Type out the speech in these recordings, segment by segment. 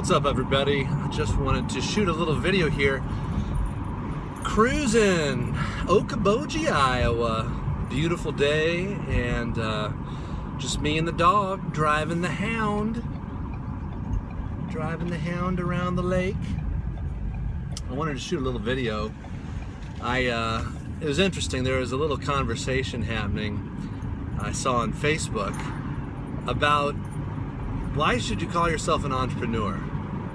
What's up, everybody? I just wanted to shoot a little video here. Cruising Okoboji, Iowa. Beautiful day, and just me and the dog driving the hound around the lake. I wanted to shoot a little video. It was interesting. There was a little conversation happening I saw on Facebook about why should you call yourself an entrepreneur?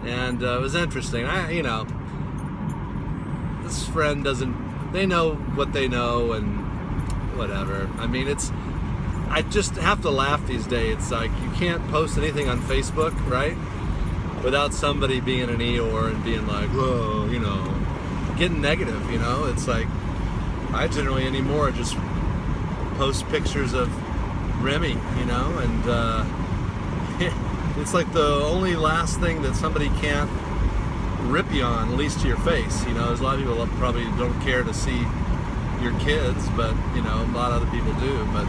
And it was interesting. This friend they know what they know and whatever. I mean, I just have to laugh these days. It's like you can't post anything on Facebook, right? Without somebody being an Eeyore and being like, whoa, getting negative, It's like, I generally anymore just post pictures of Remy, and it's like the only last thing that somebody can't rip you on, at least to your face. There's a lot of people that probably don't care to see your kids, but a lot of other people do. But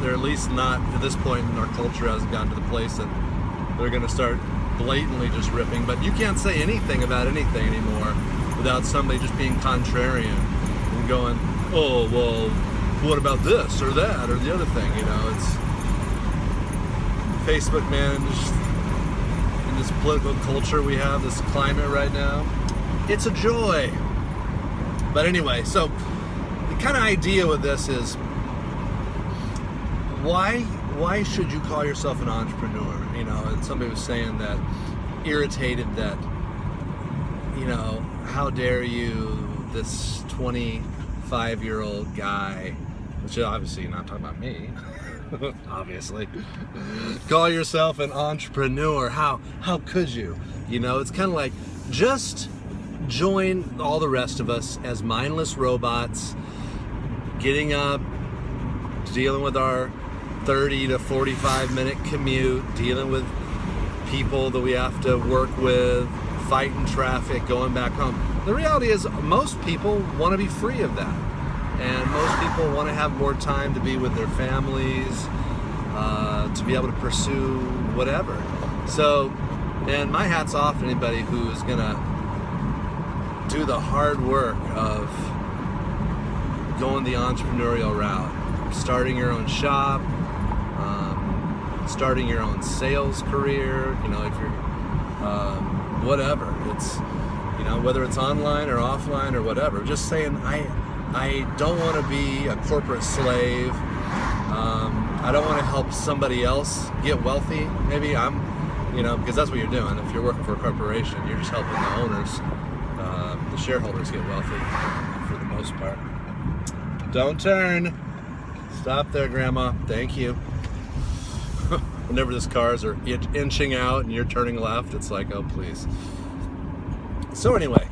they're at least not, at this point in our culture, hasn't gotten to the place that they're going to start blatantly just ripping. But you can't say anything about anything anymore without somebody just being contrarian and going, oh, well, what about this or that or the other thing? It's Facebook, man, just in this political culture we have, this climate right now, it's a joy. But anyway, so the kind of idea with this is, why should you call yourself an entrepreneur? And somebody was saying that, irritated that, how dare you, this 25-year-old guy, which obviously you're not talking about me, obviously, call yourself an entrepreneur. How could you? It's kind of like, just join all the rest of us as mindless robots, getting up, dealing with our 30 to 45 minute commute, dealing with people that we have to work with, fighting traffic, going back home. The reality is, most people want to be free of that. And most people want to have more time to be with their families, to be able to pursue whatever. So, man, my hat's off to anybody who is going to do the hard work of going the entrepreneurial route, starting your own shop, starting your own sales career, if you're, whatever. It's, whether it's online or offline or whatever. Just saying, I don't want to be a corporate slave. I don't want to help somebody else get wealthy. Maybe because that's what you're doing. If you're working for a corporation, you're just helping the owners, the shareholders get wealthy for the most part. Don't turn. Stop there, Grandma. Thank you. Whenever these cars are inching out and you're turning left, it's like, oh, please. So anyway,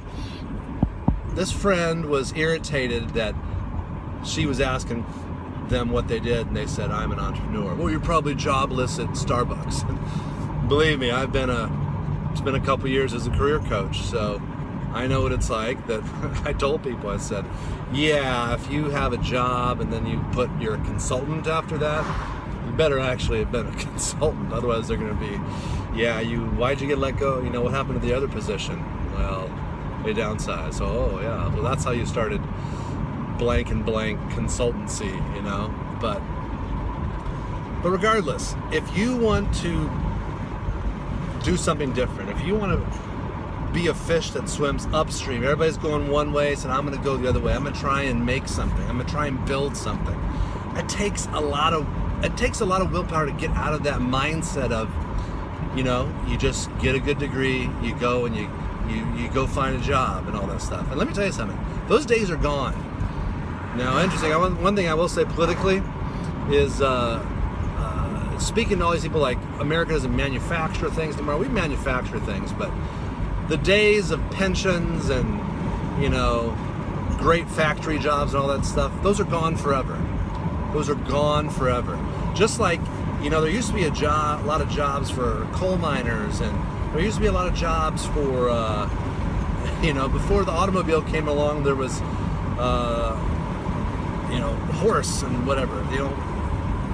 this friend was irritated that she was asking them what they did, and they said, I'm an entrepreneur. Well, you're probably jobless at Starbucks. Believe me, it's been a couple years as a career coach, so I know what it's like. That I told people, I said, yeah, if you have a job and then you put you're a consultant after that, you better actually have been a consultant. Otherwise they're going to be, why'd you get let go? What happened to the other position? Well, they downsized. Oh yeah, well, that's how you started blank and blank consultancy, but regardless, if you want to do something different, if you want to be a fish that swims upstream, everybody's going one way, so I'm going to go the other way. I'm going to try and make something. I'm going to try and build something. It takes a lot of willpower to get out of that mindset of, you just get a good degree, you go and you go find a job and all that stuff. And let me tell you something, those days are gone. Now, interesting, one thing I will say politically is, speaking to all these people like America doesn't manufacture things anymore. We manufacture things, but the days of pensions and, great factory jobs and all that stuff, those are gone forever. Those are gone forever. Just like, there used to be a lot of jobs for coal miners, and there used to be a lot of jobs for, before the automobile came along, there was, horse and whatever.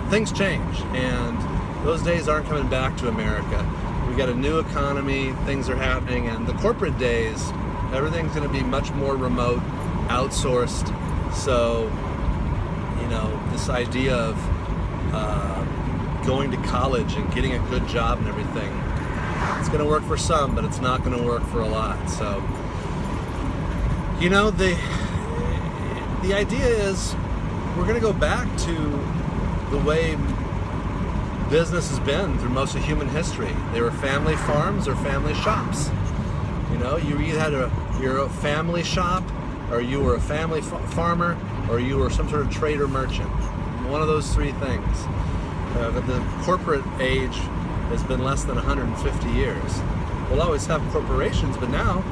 Things change, and those days aren't coming back to America. We We got a new economy, things are happening, and the corporate days, everything's going to be much more remote, outsourced. So, this idea of going to college and getting a good job and everything, it's going to work for some, but it's not going to work for a lot. So, the idea is we're going to go back to the way business has been through most of human history. They were family farms or family shops. You either had you're a family shop, or you were a family farmer, or you were some sort of trader merchant. One of those three things. But the corporate age has been less than 150 years. We'll always have corporations, but now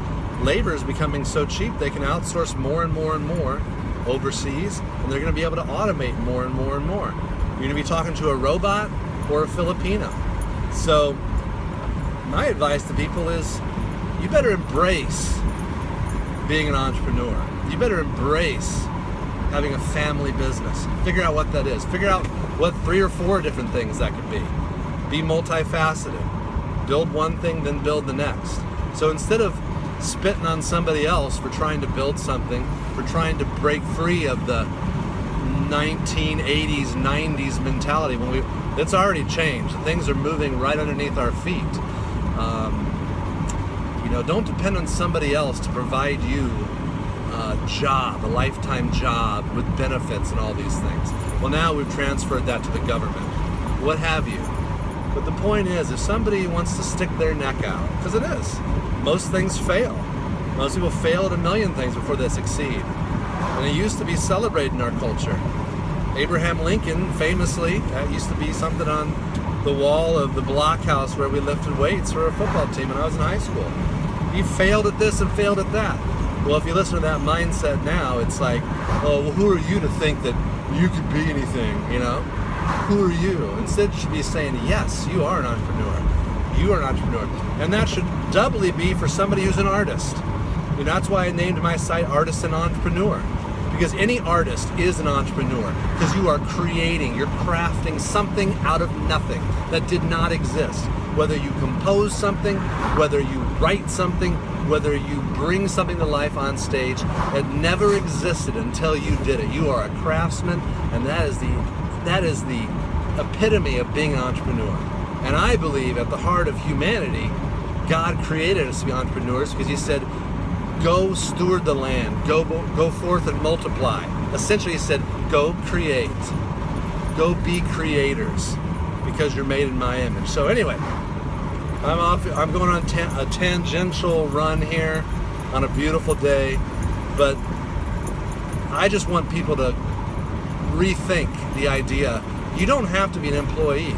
labor is becoming so cheap they can outsource more and more and more overseas, and they're going to be able to automate more and more and more. You're going to be talking to a robot or a Filipino. So my advice to people is you better embrace being an entrepreneur. You better embrace having a family business. Figure out what that is. Figure out what 3 or 4 different things that could be. Be multifaceted. Build one thing, then build the next. So instead of spitting on somebody else for trying to build something, for trying to break free of the 1980s, 90s mentality, it's already changed. Things are moving right underneath our feet. Don't depend on somebody else to provide you a job, a lifetime job with benefits and all these things. Well, now we've transferred that to the government, what have you. But the point is, if somebody wants to stick their neck out, because it is, most things fail. Most people fail at a million things before they succeed. And it used to be celebrated in our culture. Abraham Lincoln, famously, that used to be something on the wall of the blockhouse where we lifted weights for a football team when I was in high school. He failed at this and failed at that. Well, if you listen to that mindset now, it's like, oh, well, who are you to think that you could be anything, Who are you? Instead, you should be saying, yes, you are an entrepreneur. You are an entrepreneur. And that should doubly be for somebody who's an artist. That's why I named my site Artisan Entrepreneur. Because any artist is an entrepreneur. Because you are creating, you're crafting something out of nothing that did not exist. Whether you compose something, whether you write something, whether you bring something to life on stage, it never existed until you did it. You are a craftsman, and that is the epitome of being an entrepreneur. And I believe at the heart of humanity, God created us to be entrepreneurs because He said, go steward the land, go forth and multiply. Essentially He said, go create, go be creators, because you're made in my image. So anyway, I'm going on a tangential run here on a beautiful day, but I just want people to rethink the idea. You don't have to be an employee.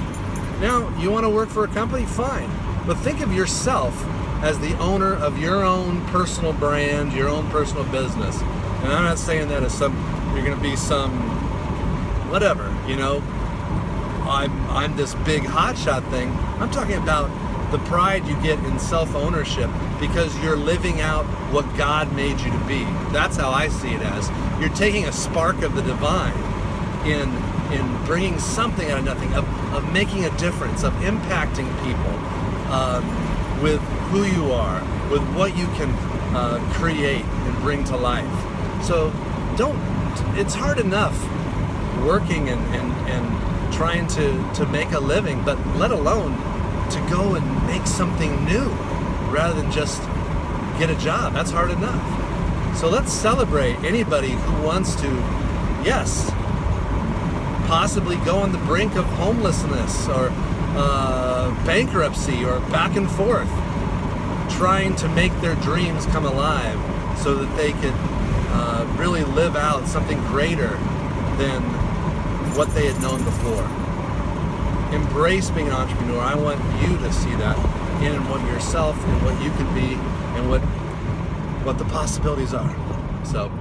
Now, you want to work for a company? Fine. But think of yourself as the owner of your own personal brand, your own personal business. And I'm not saying that as you're going to be some, whatever, I'm this big hotshot thing. I'm talking about the pride you get in self-ownership because you're living out what God made you to be. That's how I see it as. You're taking a spark of the divine in bringing something out of nothing, of making a difference, of impacting people with who you are, with what you can create and bring to life. So it's hard enough working and trying to make a living, but let alone to go and make something new rather than just get a job. That's hard enough. So let's celebrate anybody who wants to, yes, possibly go on the brink of homelessness or bankruptcy or back and forth, trying to make their dreams come alive so that they could really live out something greater than what they had known before. Embrace being an entrepreneur. I want you to see that in what yourself and what you can be and what the possibilities are. So